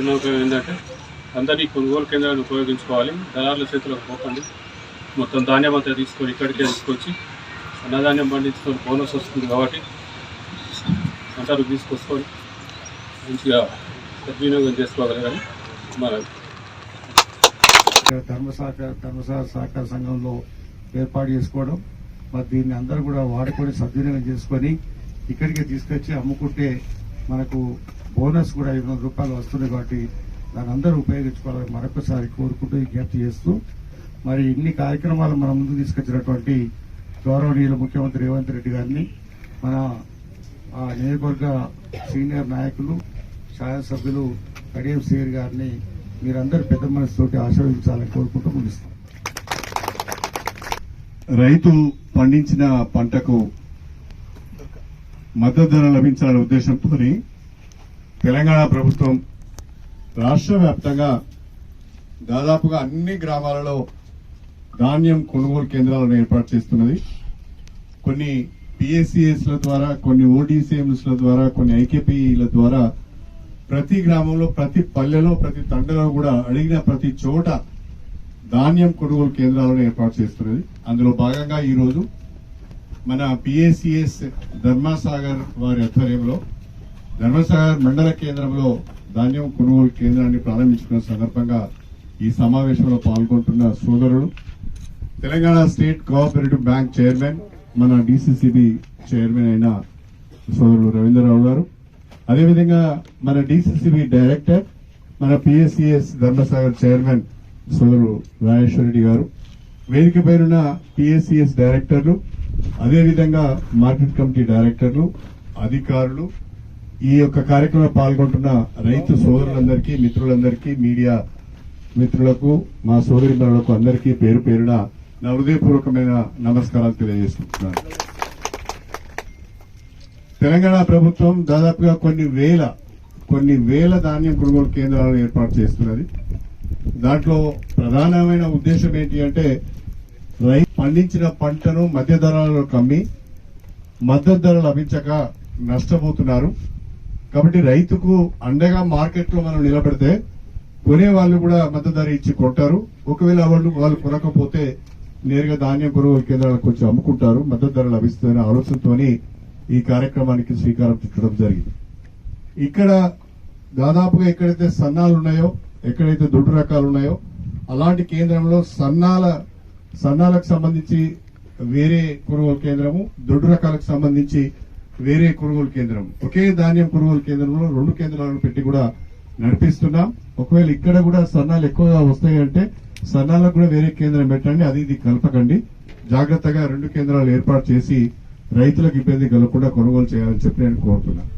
నమ్మకం ఏంటంటే అందరినీ కొనుగోలు కేంద్రాన్ని ఉపయోగించుకోవాలి. దళారుల చేతులకు పోకండి. మొత్తం ధాన్యం అంతా తీసుకొని ఇక్కడికే తీసుకొచ్చి అన్నధాన్యం పండించుకొని బోనస్ వస్తుంది కాబట్టి అందరూ తీసుకొచ్చుకొని మంచిగా సద్వినియోగం చేసుకోగలగాలి. మన ధర్మసార సహకార సంఘంలో ఏర్పాటు చేసుకోవడం, మరి దీన్ని అందరూ కూడా వాడుకొని సద్వినియోగం చేసుకొని ఇక్కడికి తీసుకొచ్చి అమ్ముకుంటే మనకు బోనస్ కూడా 500 రూపాయలు వస్తుంది కాబట్టి దాన్ని అందరూ ఉపయోగించుకోవాలని మరొకసారి కోరుకుంటూ విజ్ఞప్తి చేస్తూ, మరి ఇన్ని కార్యక్రమాలు మన ముందు తీసుకొచ్చినటువంటి గౌరవనీయులు ముఖ్యమంత్రి రేవంత్ రెడ్డి గారిని, మన నియోజకవర్గ సీనియర్ నాయకులు శాసనసభ్యులు కడియం శ్రీహరి గారిని మీరందరూ పెద్ద మనసుతోటి ఆశీర్వదించాలని కోరుకుంటూ ముగిస్తాం. రైతు పండించిన పంటకు మద్దతు ధర లభించాలనే ఉద్దేశంతో తెలంగాణ ప్రభుత్వం రాష్ట్ర వ్యాప్తంగా దాదాపుగా అన్ని గ్రామాలలో ధాన్యం కొనుగోలు కేంద్రాలను ఏర్పాటు చేస్తున్నది. కొన్ని పిఎస్సిఎస్ల ద్వారా, కొన్ని ఓడిసిఎంల ద్వారా, కొన్ని ఐకేపీల ద్వారా ప్రతి గ్రామంలో, ప్రతి పల్లెలో, ప్రతి తండలో కూడా అడిగిన ప్రతి చోట ధాన్యం కొనుగోలు కేంద్రాలను ఏర్పాటు చేస్తున్నది. అందులో భాగంగా ఈరోజు మన పిఎస్సిఎస్ ధర్మసాగర్ వారి ఆధ్వర్యంలో ధర్మసాగర్ మండల కేంద్రంలో ధాన్యం కొనుగోలు కేంద్రాన్ని ప్రారంభించుకున్న సందర్భంగా ఈ సమావేశంలో పాల్గొంటున్న సోదరుడు Telangana state cooperative bank chairman, మన డిసిసిబి చైర్మన్ అయిన సోదరుడు రవీంద్రరావు గారు, అదేవిధంగా మన డిసిసిబి డైరెక్టర్, మన పిఎస్సిఎస్ ధర్మసాగర్ చైర్మన్ సోదరుడు రాజేశ్వరరెడ్డి గారు, వేదిక పైన పిఎస్సిఎస్ డైరెక్టర్లు, అదేవిధంగా మార్కెట్ కమిటీ డైరెక్టర్లు, అధికారులు, ఈ యొక్క కార్యక్రమంలో పాల్గొంటున్న రైతు సోదరులందరికీ, మిత్రులందరికీ, మీడియా మిత్రులకు, మా సోదరిమణులకు అందరికీ పేరు పేరున నా హృదయపూర్వకమైన నమస్కారాలు తెలియజేసుకుంటున్నాను. తెలంగాణ ప్రభుత్వం దాదాపుగా కొన్ని వేల ధాన్యం కొనుగోలు కేంద్రాలను ఏర్పాటు చేస్తున్నది. దాంట్లో ప్రధానమైన ఉద్దేశం ఏంటి అంటే రైతు పండించిన పంటను మధ్య ధరలలో కమ్మి మద్దతు ధర లభించక నష్టపోతున్నారు. కాబట్టి రైతుకు అండగా మార్కెట్లో మనం నిలబెడితే కొనే వాళ్ళు కూడా మద్దతు ధర ఇచ్చి కొంటారు. ఒకవేళ వాళ్ళు కొనకపోతే నేరుగా ధాన్యం కొనుగోలు కేంద్రాలకు వచ్చి అమ్ముకుంటారు, మద్దతు ధర లభిస్తుందనే ఆలోచనతో ఈ కార్యక్రమానికి శ్రీకారం చుట్టడం జరిగింది. ఇక్కడ దాదాపుగా ఎక్కడైతే సన్నాలు ఉన్నాయో, ఎక్కడైతే దొడ్డు రకాలు ఉన్నాయో అలాంటి కేంద్రంలో సన్నాలకు సంబంధించి వేరే కొనుగోలు కేంద్రము, దొడ్డు రకాలకు సంబంధించి వేరే కొనుగోలు కేంద్రం, ఒకే ధాన్యం కొనుగోలు కేంద్రంలో 2 కేంద్రాలను పెట్టి కూడా నడిపిస్తున్నాం. ఒకవేళ ఇక్కడ కూడా సన్నాలు ఎక్కువగా వస్తాయంటే సన్నాలకు కూడా వేరే కేంద్రం పెట్టండి, అది ఇది కలపకండి, జాగ్రత్తగా 2 కేంద్రాలు ఏర్పాటు చేసి రైతులకు ఇబ్బంది కలగకుండా కొనుగోలు చేయాలని చెప్పి నేను కోరుతున్నాను.